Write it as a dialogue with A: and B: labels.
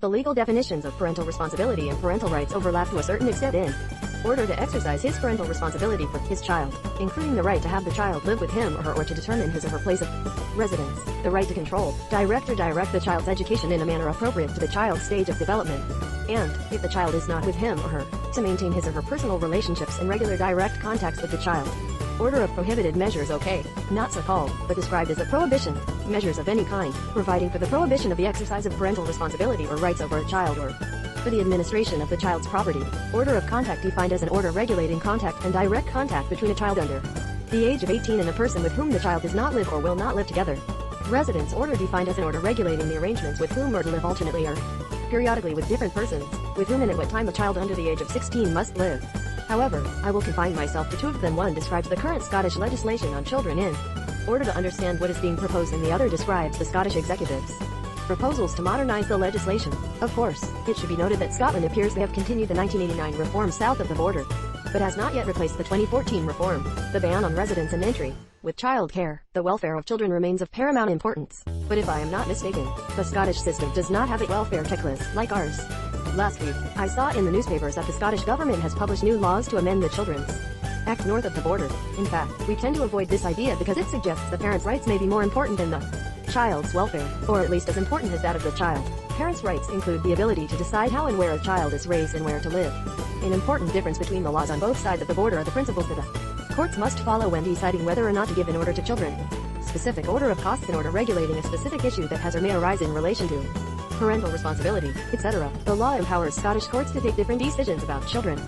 A: The legal definitions of parental responsibility and parental rights overlap to a certain extent in order to exercise his parental responsibility for his child, including the right to have the child live with him or her or to determine his or her place of residence, the right to control, direct the child's education in a manner appropriate to the child's stage of development, and, if the child is not with him or her, to maintain his or her personal relationships and regular direct contacts with the child. Order of prohibited measures. Okay, not so called, but described as a prohibition, measures of any kind, providing for the prohibition of the exercise of parental responsibility or rights over a child or for the administration of the child's property. Order of contact defined as an order regulating contact and direct contact between a child under the age of 18 and a person with whom the child does not live or will not live together. Residence order defined as an order regulating the arrangements with whom or to live alternately or periodically with different persons, with whom and at what time a child under the age of 16 must live. However, I will confine myself to two of them. One describes the current Scottish legislation on children in order to understand what is being proposed, and the other describes the Scottish Executive's proposals to modernize the legislation. Of course, it should be noted that Scotland appears to have continued the 1989 reform south of the border, but has not yet replaced the 2014 reform, the ban on residence and entry. With child care, the welfare of children remains of paramount importance. But if I am not mistaken, the Scottish system does not have a welfare checklist like ours. Last week, I saw in the newspapers that the Scottish government has published new laws to amend the Children's Act north of the border. In fact, we tend to avoid this idea because it suggests the parents' rights may be more important than the child's welfare, or at least as important as that of the child. Parents' rights include the ability to decide how and where a child is raised and where to live. An important difference between the laws on both sides of the border are the principles that the courts must follow when deciding whether or not to give an order to children. Specific order of costs, an order regulating a specific issue that has or may arise in relation to parental responsibility, etc. The law empowers Scottish courts to take different decisions about children.